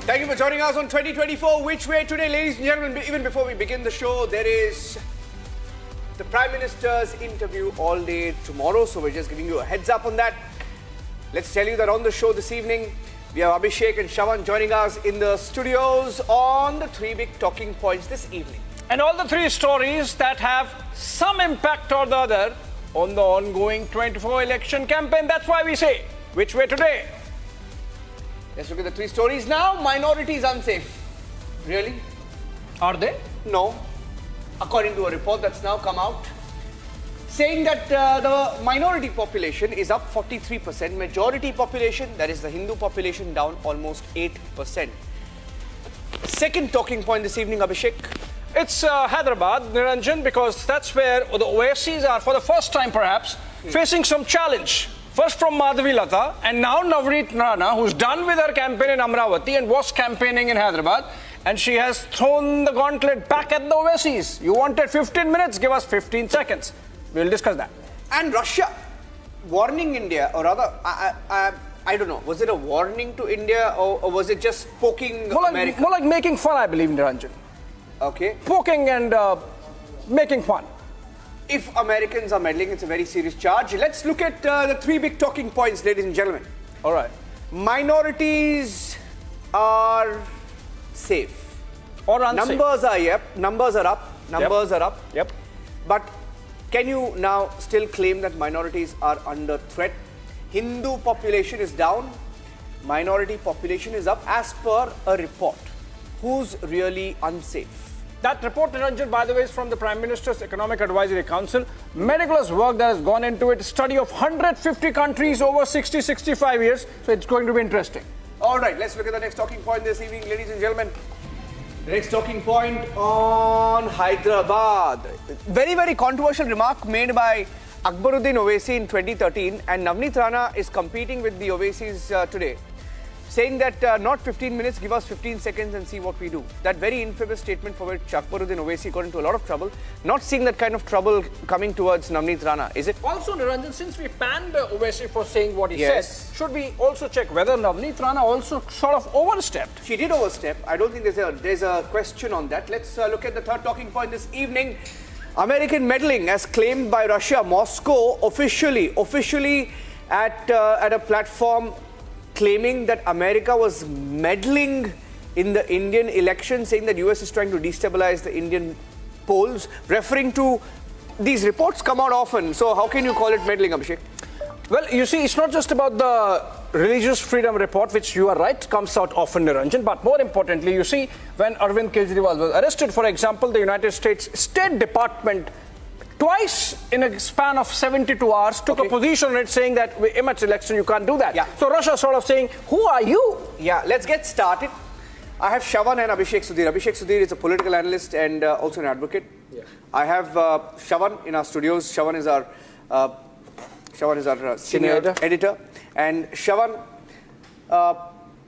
Thank you for joining us on 2024. Which way today, ladies and gentlemen? Even before we begin the show, there is the Prime Minister's interview all day tomorrow. So we're just giving you a heads up on that. Let's tell you that on the show this evening, we have Abhishek and Shawan joining us in the studios on the three big talking points this evening. And all the three stories that have some impact or the other on the ongoing 24 election campaign. That's why we say, which way today? Let's look at the three stories now. Minorities unsafe. Really? Are they? No. According to a report that's now come out, saying that the minority population is up 43%, majority population, that is the Hindu population, down almost 8%. Second talking point this evening, Abhishek. It's Hyderabad, Niranjan, because that's where the Oasis are, for the first time perhaps, facing some challenge. First from Madhavi Lata, and now Navneet Rana, who's done with her campaign in Amravati and was campaigning in Hyderabad, and she has thrown the gauntlet back at the Oasis. You wanted 15 minutes, give us 15 seconds. We'll discuss that. And Russia warning India, or rather, I don't know, was it a warning to India or was it just poking America? More like making fun, I believe, Niranjan. Okay. Poking and making fun. If Americans are meddling, it's a very serious charge. Let's look at the three big talking points, ladies and gentlemen. All right. Minorities are safe. Or unsafe. Numbers are up. Numbers are up. Yep. But can you now still claim that minorities are under threat? Hindu population is down. Minority population is up as per a report. Who's really unsafe? That report, Niranjan, by the way, is from the Prime Minister's Economic Advisory Council. Meticulous work that has gone into it, study of 150 countries over 60-65 years. So it's going to be interesting. All right, let's look at the next talking point this evening, ladies and gentlemen. The next talking point on Hyderabad. Very, very controversial remark made by Akbaruddin Owaisi in 2013, and Navneet Rana is competing with the Owaisis today, saying that not 15 minutes, give us 15 seconds and see what we do. That very infamous statement for which Akbaruddin Owaisi got into a lot of trouble. Not seeing that kind of trouble coming towards Navneet Rana, is it? Also, Niranjan, since we panned Owaisi for saying what he said, should we also check whether Navneet Rana also sort of overstepped? She did overstep. I don't think there's a question on that. Let's look at the third talking point this evening. American meddling as claimed by Russia. Moscow officially at a platform claiming that America was meddling in the Indian election, saying that US is trying to destabilize the Indian polls, referring to these reports come out often. So how can you call it meddling, Abhishek? Well, you see, it's not just about the religious freedom report, which you are right, comes out often, Niranjan, but more importantly, you see, when Arvind Kejriwal was arrested, for example, the United States State Department twice in a span of 72 hours took a position on it, saying that image election, you can't do that. Yeah. So Russia sort of saying, who are you? Yeah, let's get started. I have Shawan and Abhishek Sudhir. Abhishek Sudhir is a political analyst and also an advocate. Yeah. I have Shawan in our studios. Shawan is our senior editor. And Shawan,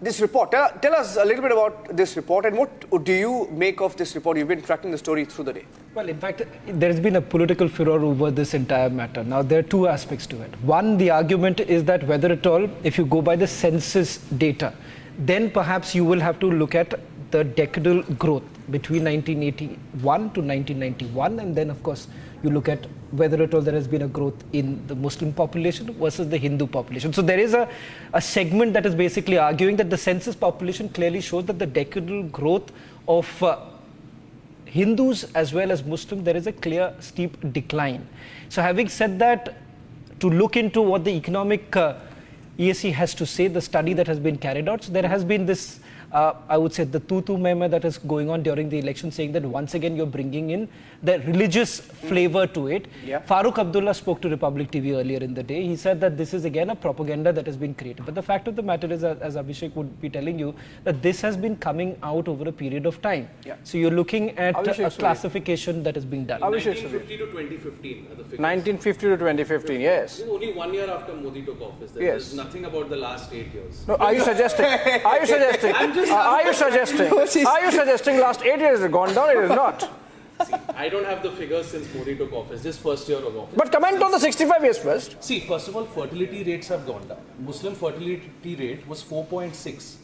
this report, tell us a little bit about this report and what do you make of this report? You've been tracking the story through the day. Well, in fact, there's been a political furor over this entire matter. Now, there are two aspects to it. One, the argument is that whether at all, if you go by the census data, then perhaps you will have to look at the decadal growth between 1981 to 1991, and then, of course, you look at whether at all there has been a growth in the Muslim population versus the Hindu population. So there is a segment that is basically arguing that the census population clearly shows that the decadal growth of Hindus as well as Muslims, there is a clear steep decline. So having said that, to look into what the economic ESC has to say, the study that has been carried out, so there has been this I would say the tutu meme that is going on during the election, saying that once again you're bringing in the religious flavor to it. Yeah. Farooq Abdullah spoke to Republic TV earlier in the day. He said that this is again a propaganda that has been created. But the fact of the matter is, as Abhishek would be telling you, that this has been coming out over a period of time. Yeah. So you're looking at a classification that is being done. 1950 to 2015 are the figures. 1950 to 2015? Yes. Only 1 year after Modi took office. There's nothing about the last 8 years. No, are you suggesting? Are you suggesting? Are you suggesting last 8 years has gone down? It is not. See, I don't have the figures since Modi took office, this first year of office. But comment on the 65 years first. See, first of all, fertility rates have gone down. Muslim fertility rate was 4.6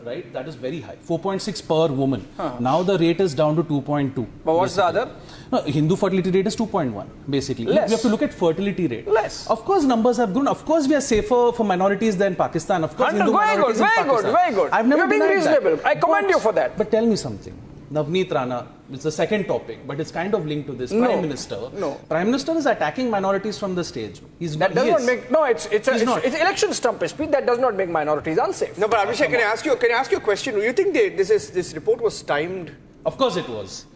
right? That is very high. 4.6 per woman. Now the rate is down to 2.2. But what's the other? No, Hindu fertility rate is 2.1, basically. Less. We have to look at fertility rate. Less. Of course, numbers have grown. Of course, we are safer for minorities than Pakistan. Of course, Hindu Very good, minorities in very good, Pakistan. very good. I've never You're being denied reasonable. that. I commend you for that. But tell me something. Navneet Rana, it's the second topic, but it's kind of linked to this. No. Prime Minister. No. Prime Minister is attacking minorities from the stage. That does not make it's not. election stumpage speech that does not make minorities unsafe. No, but Abhishek, can I ask you a question? Do you think this report was timed? Of course it was.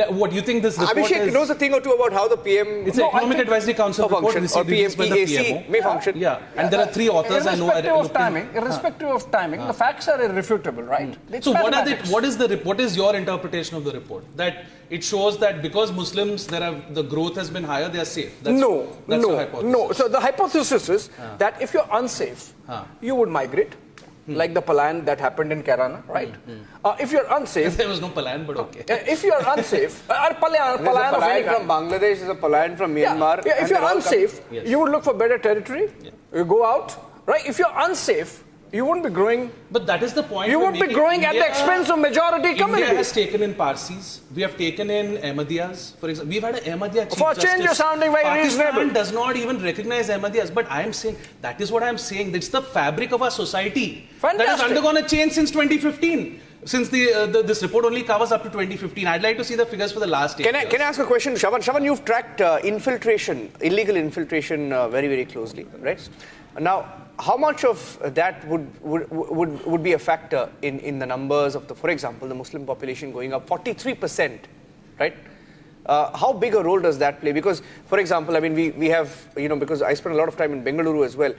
What do you think this report Abhishek is? knows a thing or two about how the PM It's an Economic Advisory Council report function, or released by the PMEAC PMO. may function. Yeah, and there are three authors I know. Irrespective of timing, the facts are irrefutable, right? It's So what are mathematics. what is your interpretation of the report? That it shows that because Muslims the growth has been higher, they are safe. That's your hypothesis. No. So the hypothesis is that if you're unsafe, you would migrate, like the Palan that happened in Kerala, right? If you're unsafe, There was no plan, but okay. if you're unsafe, or Palan There's a of any Palayan kind. from Bangladesh, there's a Palayan from Myanmar. Yeah, if and you're they're all unsafe, Yes. you would look for better territory. You go out, right? If you're unsafe, you wouldn't be growing. But that is the point. You we're won't be making. growing at the expense of majority India communities. has taken in Parsis. We have taken in Ahmadiyas. For example, we've had an Ahmadiyya chief For a change, justice. you're sounding very Pakistan reasonable. does not even recognize Ahmadiyas. But I am saying, that is what I am saying. It's the fabric of our society that has Fantastic. undergone a change since 2015. Since this report only covers up to 2015. I'd like to see the figures for the last 8 years. Can I ask a question, Shavan? Shavan, you've tracked illegal infiltration very, very closely, right? Now, how much of that would be a factor in the numbers of for example, the Muslim population going up 43%, right? How big a role does that play? Because, for example, I mean, we have, because I spent a lot of time in Bengaluru as well.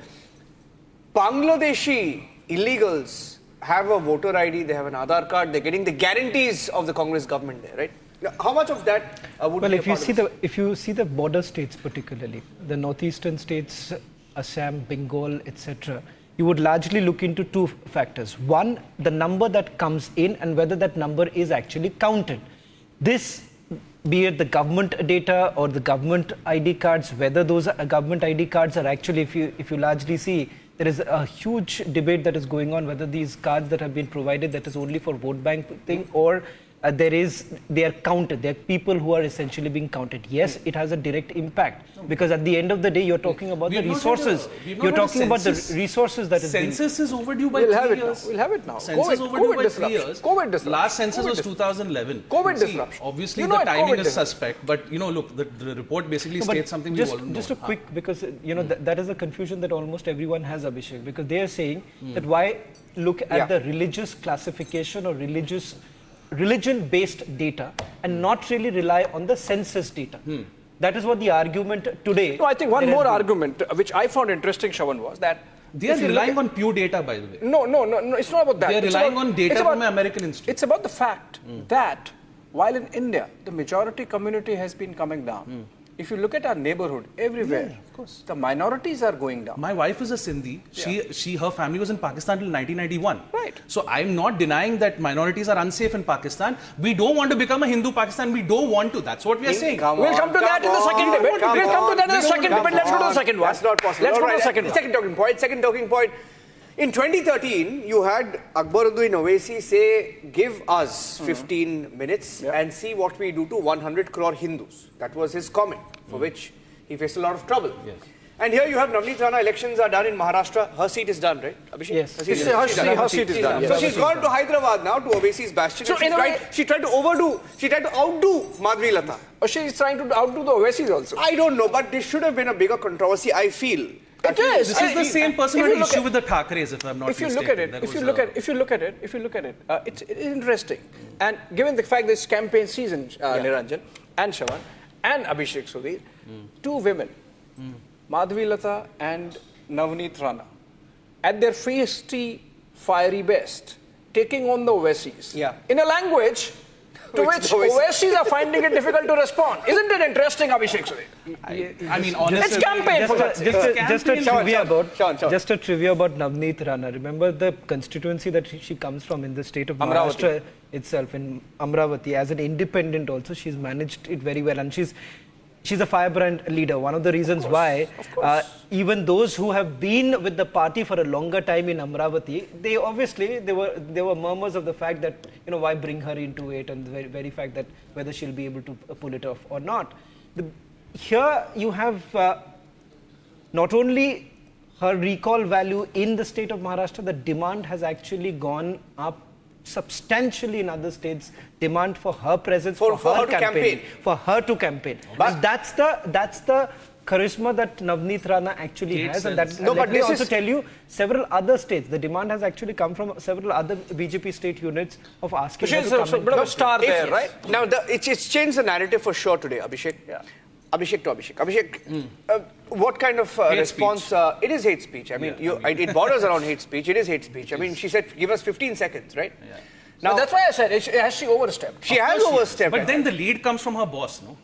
Bangladeshi illegals have a voter ID, they have an Aadhaar card, they're getting the guarantees of the Congress government there, right? Now, how much of that would Well, be if you see the border states particularly, the northeastern states, Assam, Bengal, etc., you would largely look into two factors. One, the number that comes in and whether that number is actually counted. This, be it the government data or the government ID cards, whether those government ID cards are actually, if you largely see, there is a huge debate that is going on whether these cards that have been provided, that is only for vote bank thing, or they are counted. There are people who are essentially being counted. Yes, it has a direct impact because at the end of the day, you're talking about the resources. You're talking about the resources that is being. Census is overdue by We'll 3 have it now. years. We'll have it now. Census overdue by 3 years. COVID disruption. Last census COVID was disruption. 2011. COVID See, disruption. Obviously, You know the it, timing COVID is disruption. suspect, but look, the report basically No, but states something we all know. Just a quick, because that is a confusion that almost everyone has, Abhishek, because they are saying that why look at the religious classification or religion-based data and not really rely on the census data. That is what the argument today. No, I think one more argument, which I found interesting, Shawan, was that They are relying on Pew data, by the way. No, it's not about that. They are It's relying about- on data it's about- from an American institute. It's about the fact that while in India, the majority community has been coming down, if you look at our neighborhood, everywhere, of course. the minorities are going down. My wife is a Sindhi. Her family was in Pakistan till 1991. Right. So I'm not denying that minorities are unsafe in Pakistan. We don't want to become a Hindu Pakistan. We don't want to. That's what we are saying. We'll come to that in the second debate. We'll come to that in the second debate. Let's go to the second one. That's not possible. Let's go to Alright, the second one. Second talking point. In 2013, you had Akbaruddin Owaisi say, give us 15 minutes and see what we do to 100 crore Hindus. That was his comment, for which he faced a lot of trouble. Yes. And here you have Navneet Rana, elections are done in Maharashtra. Her seat is done, right? Abhishek? Yes. Her seat is Her done. seat is done. So she's gone to Hyderabad now, to Owaisi's bastion. So and in a way- she tried to outdo Madhvi Lata. Or she is trying to outdo the Oasis also. I don't know, but this should have been a bigger controversy, I feel. It is. This is the same person If who you had look issue at- with the Thackeray's, if I'm not If you mistaken. look at it, That if was, you look at it, it's interesting. And given the fact that it's campaign season, Niranjan and Shawan and Abhishek Sudhir, two women, Madhvi Lata and Navneet Rana, at their feisty, fiery best, taking on the Oasis in a language to which Oasis are finding it difficult to respond. Isn't it interesting, Abhishek Sudhir? I mean, honestly, It's campaign for God's sake. Just a trivia about Navneet Rana. Remember the constituency that she comes from in the state of Amravati. Maharashtra itself, in Amravati. As an independent also, she's managed it very well. And she's a firebrand leader. One of the reasons why even those who have been with the party for a longer time in Amravati, they obviously, there were murmurs of the fact that, why bring her into it, and the very fact that whether she'll be able to pull it off or not. Here you have not only her recall value in the state of Maharashtra, the demand has actually gone up substantially in other states. Demand for her presence, for her campaign, for her to campaign. But that's the charisma that Navneet Rana actually has, and that let me also tell you, several other states, the demand has actually come from several other BJP state units of asking her to come. She's a bit of a star there, right? Now, it's changed the narrative for sure today, Abhishek. Yeah. Abhishek to Abhishek. Abhishek, what kind of response? It is hate speech. I mean, it borders around hate speech. It is hate speech. I mean, she said, give us 15 seconds, right? Yeah. Now, that's why I said, has she overstepped? She has overstepped. But then the lead comes from her boss, no?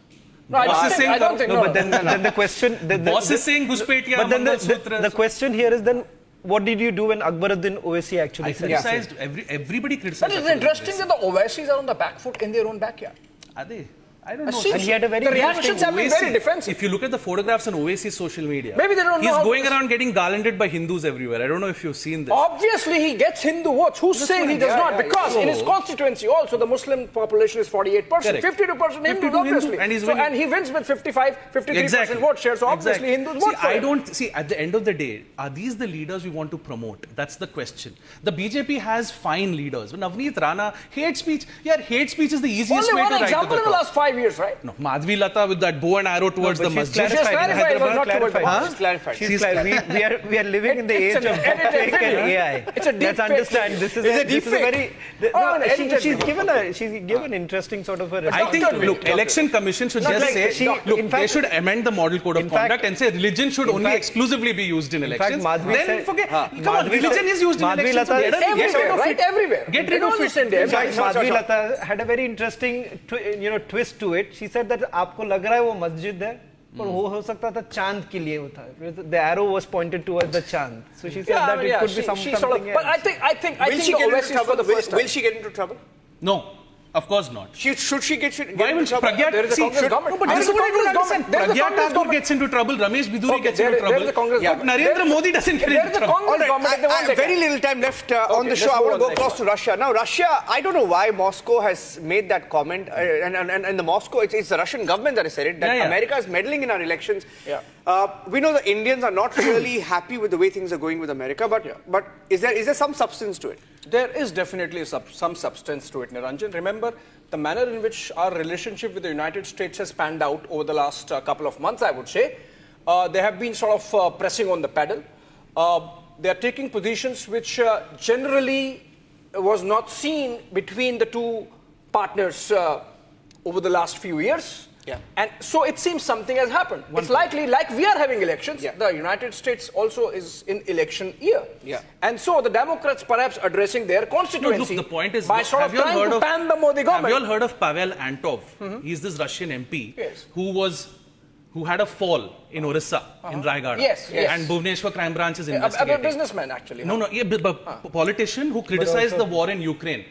No, I don't think. But then the question... The boss is saying, Guspetiya, but then the question here is then, what did you do when Akbaruddin Owaisi actually said? I criticized, everybody criticized. But it's interesting that the Owaisis are on the back foot in their own backyard. Are they? I don't know. And he had a very the reactions have been very defensive. If you look at the photographs on Owaisi's social media, maybe they don't know. He's going around getting garlanded by Hindus everywhere. I don't know if you've seen this. Obviously, he gets Hindu votes. Who's saying he does not? Because in his constituency also, the Muslim population is 48%. 52% Hindus, obviously. And he wins with 53% vote share. So obviously, Hindus vote for him. At the end of the day, are these the leaders we want to promote? That's the question. The BJP has fine leaders. Navneet Rana, hate speech. Yeah, hate speech is the easiest way to write one example in the last 5 years, right? No, Madhvi Lata with that bow and arrow towards the masjid. She's clarified, it was not towards the masjid. She's clarified. We are living in the age of fake and AI. It's a deep Let's understand. This is a very... She's given interesting sort of a... I think, look, Election Commission should just say, look, they should amend the model code of conduct and say religion should only exclusively be used in elections. Then forget, come on, religion is used in elections. Everywhere, right? Everywhere. Get rid of it. In fact, Madhvi Lata had a very interesting twist to it. She said that आपको लग रहा है वो मस्जिद है पर वो हो सकता था चांद के लिए होता है. The arrow was pointed towards the chand. So she said that it could be something else. But I think the Owaisi for the first time. Will she get into trouble? No. Of course not. Should she get Why will Pragya? There is a Congress government. No, but this is what I don't understand. Pragya Thakur gets into trouble. Ramesh Biduri gets into trouble. But Narendra Modi doesn't get into trouble. All right, very little time left on the show. I want to go across to Russia. Now, Russia, I don't know why Moscow has made that comment. And the Moscow, it's the Russian government that has said it, that America is meddling in our elections. We know the Indians are not really happy with the way things are going with America, but is there some substance to it? There is definitely some substance to it, Niranjan. Remember, the manner in which our relationship with the United States has panned out over the last couple of months, I would say. They have been sort of pressing on the pedal. They are taking positions which generally was not seen between the two partners over the last few years. And so it seems something has happened. It's likely, like we are having elections, the United States also is in election year. And so the Democrats perhaps addressing their constituency the point is, by sort of trying to pan the Modi government. Have you all heard of Pavel Antov? He's this Russian MP who had a fall in Orissa, in Raigada. And Bhubaneswar crime branch is investigating. A businessman, actually. No, a politician who criticized the war in Ukraine.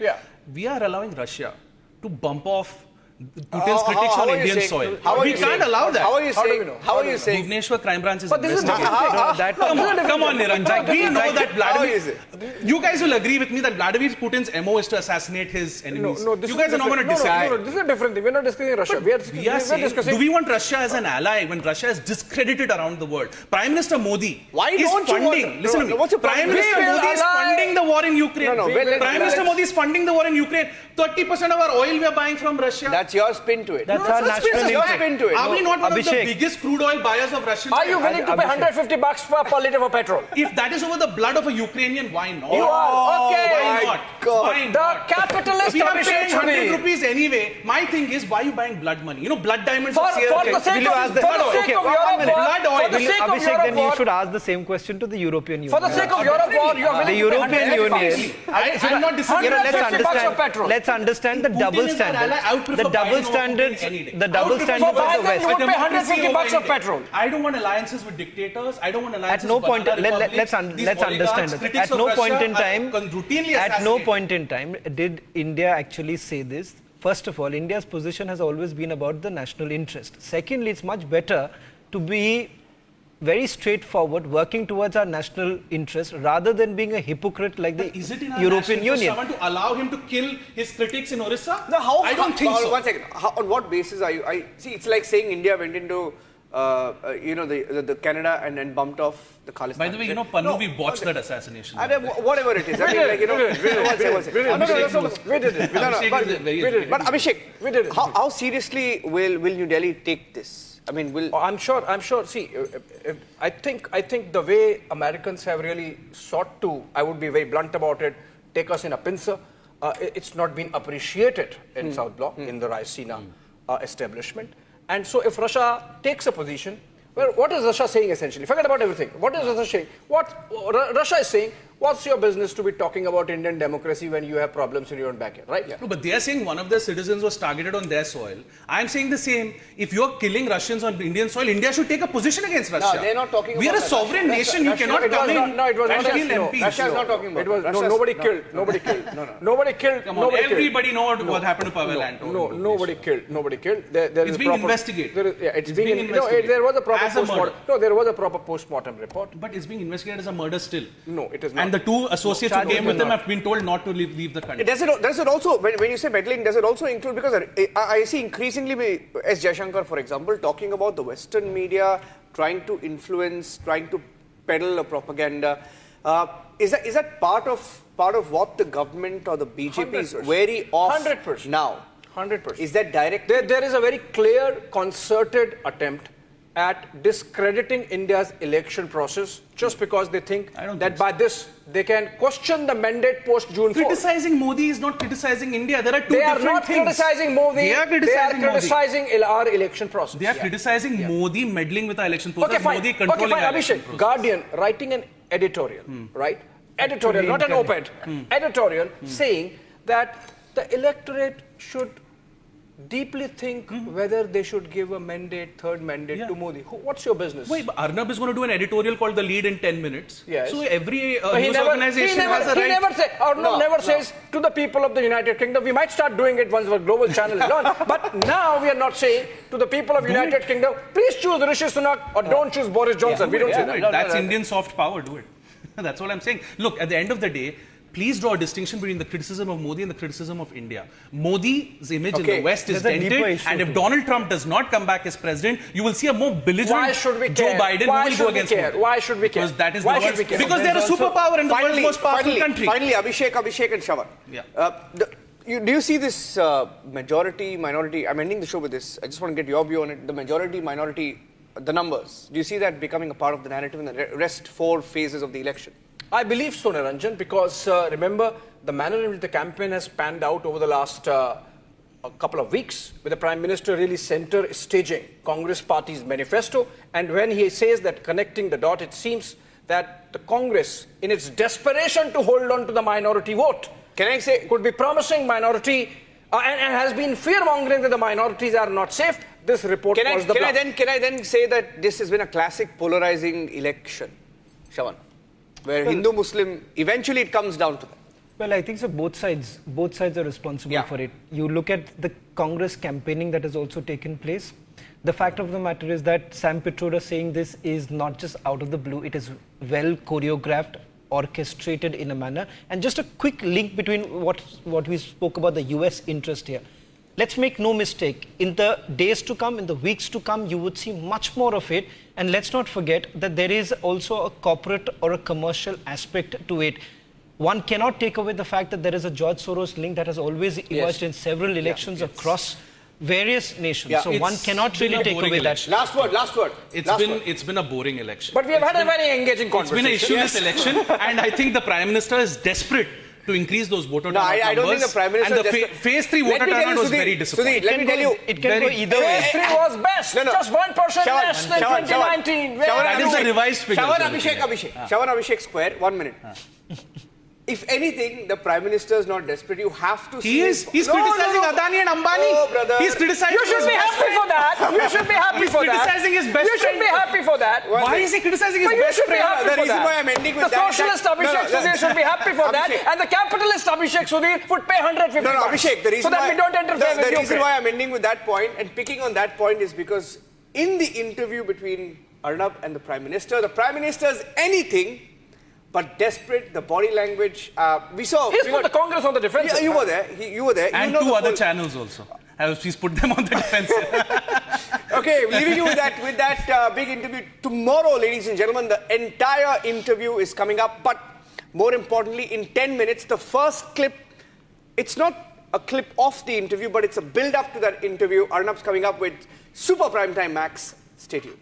We are allowing Russia to bump off Putin's critics on Indian soil. We can't allow that. How are you saying? Bhubaneswar crime branch is But this is investigating. Come on, Niranjan. We know that Vladimir... You guys will agree with me that Vladimir Putin's MO is to assassinate his enemies. You guys are not going to disagree. No, this is a different thing. We're not discussing Russia. We are discussing... Do we want Russia as an ally when Russia is discredited around the world? Prime Minister Modi is funding... Listen to me. Prime Minister Modi is funding the war in Ukraine. Prime Minister Modi is funding the war in Ukraine. 30% of our oil we are buying from Russia. That's your spin to it. That's our national your spin to it. Are we not one of the biggest crude oil buyers of Russian oil? Are you willing to pay $150 per litre for petrol? If that is over the blood of a Ukrainian, why not? You are. Okay. Why not? Why not? The capitalist we are paying 100 rupees anyway. My thing is, why are you buying blood money? You know, blood diamonds for the sake of blood oil. Abhishek, then you should ask the same question to the European Union. For the sake of Europe war, you are the European Union. I'm not disagreeing. Let's understand the double standard. The double standard. The double standards of the West. You would pay $150 of petrol. I don't want alliances with dictators. I don't want alliances with let's understand it. At no point in time, did India actually say this first of all, India's position has always been about the national interest. Secondly, it's much better to be very straightforward, working towards our national interest rather than being a hypocrite like the Is it in our European Union. To allow him to kill his critics in Orissa? No, I don't think so. 1 second. On what basis are you? See, it's like saying India went into the Canada and then bumped off the Khalistan. By the way, Pannu, we watched that assassination. Whatever it is. I mean, like, we did it. But Abhishek, how seriously will New Delhi take this? I mean, I'm sure. See, I think the way Americans have really sought to, I would be very blunt about it, take us in a pincer. It's not been appreciated in South Bloc, in the Raisina establishment. And so if Russia takes a position, well, what is Russia saying essentially? Forget about everything. What is Russia saying? What Russia is saying, what's your business to be talking about Indian democracy when you have problems in your own backyard, right? Yeah. No, but they are saying one of their citizens was targeted on their soil. I am saying the same. If you are killing Russians on Indian soil, India should take a position against Russia. No, they're not talking about We are a sovereign nation. You cannot come in. No, it was not. MPs. Russia is not talking about. It was nobody killed. Nobody killed. Nobody killed. Come on, everybody knows what happened to Pavel Anton. No, nobody killed. Nobody killed. It's being investigated. It's being investigated. There was a proper postmortem. No, there was a proper postmortem report. But it's being investigated as a murder still. No, it is not. And the two associates who came with them have been told not to leave the country. Does it also, when you say meddling, does it also include, because I see increasingly S. Jaishankar, for example, talking about the Western media trying to influence, trying to peddle a propaganda. Is that part of what the government or the BJP is wary of 100%. now? 100%. Is that direct? There is a very clear, concerted attempt at discrediting India's election process just because they think that by this they can question the mandate post June 4th. Criticizing Modi is not criticizing India. There are two They are different not things. criticizing Modi. They are criticizing Modi. Our election process. They are criticizing Modi meddling with our election process. Okay, fine. Modi controlling our election Abhishek, process. Guardian writing an editorial, right? Editorial, not an op-ed. Editorial saying that the electorate should deeply think whether they should give a third mandate to Modi. What's your business? Wait, but Arnab is going to do an editorial called The Lead in 10 minutes. Yes. So every news organization has a right. Arnab never says to the people of the United Kingdom. We might start doing it once our global channel is done. But now we are not saying to the people of United Kingdom, please choose Rishi Sunak or don't choose Boris Johnson. We don't say that. That's Indian soft power. Do it. That's what I'm saying. Look, at the end of the day, please draw a distinction between the criticism of Modi and the criticism of India. Modi's image in the West is dented, and if Donald Trump does not come back as president, you will see a more belligerent Joe Biden who will go against Modi. Why should we care? Because that is the worst. Because they're a superpower and the world's most powerful country. Finally, Abhishek and Shravan. Yeah. Do you see this majority, minority? I'm ending the show with this. I just want to get your view on it. The majority, minority, the numbers. Do you see that becoming a part of the narrative in the rest 4 phases of the election? I believe so, Niranjan, because remember the manner in which the campaign has panned out over the last a couple of weeks, with the Prime Minister really staging Congress Party's manifesto, and when he says that connecting the dot, it seems that the Congress, in its desperation to hold on to the minority vote, could be promising minority and has been fear-mongering that the minorities are not safe. This report Can I then say that this has been a classic polarizing election, Shravan? Where Hindu-Muslim, eventually it comes down to that. Well, I think so both sides are responsible for it. You look at the Congress campaigning that has also taken place. The fact of the matter is that Sam Pitroda saying this is not just out of the blue, it is well choreographed, orchestrated in a manner. And just a quick link between what we spoke about the US interest here. Let's make no mistake, in the days to come, in the weeks to come, you would see much more of it. And let's not forget that there is also a corporate or a commercial aspect to it. One cannot take away the fact that there is a George Soros link that has always emerged in several elections across various nations. So one cannot really take away that. Last word. It's been a boring election. But we have had a very engaging conversation. It's been an issueless election, and I think the Prime Minister is desperate to increase those voter turnout numbers. I don't think the Prime Minister... And the phase 3 voter turnout was very disappointing. Sudhir, let me tell you... It can go either way. Phase 3 was best. Just 1% less than 2019. That is the revised figure. Shravan Abhishek Square, 1 minute. If anything, the Prime Minister is not desperate. You have to see... He's criticizing Adani and Ambani. Oh, brother. He's criticizing You should be happy for that. You should be happy for that. He's criticizing his best You should friend. be happy for that. Why is he criticizing his But you best should be friend? happy The for reason that. why I'm ending with the that is socialist that- Abhishek Sudhir should be happy for that, Abhishek. and the capitalist Abhishek Sudhir would pay 150 No, bucks. Abhishek, the reason so that why, we don't interfere with the reason Ukraine. why I'm ending with that point and picking on that point is because in the interview between Arnab and the Prime Minister is anything but desperate. The body language, we saw... He's put the Congress on the defensive. Yeah, you were there. You were there. And you know two the other full- channels also. Please put them on the defensive. Okay, leaving you with that big interview. Tomorrow, ladies and gentlemen, the entire interview is coming up. But more importantly, in 10 minutes, the first clip, it's not a clip of the interview, but it's a build-up to that interview. Arnab's coming up with Super Primetime Max. Stay tuned.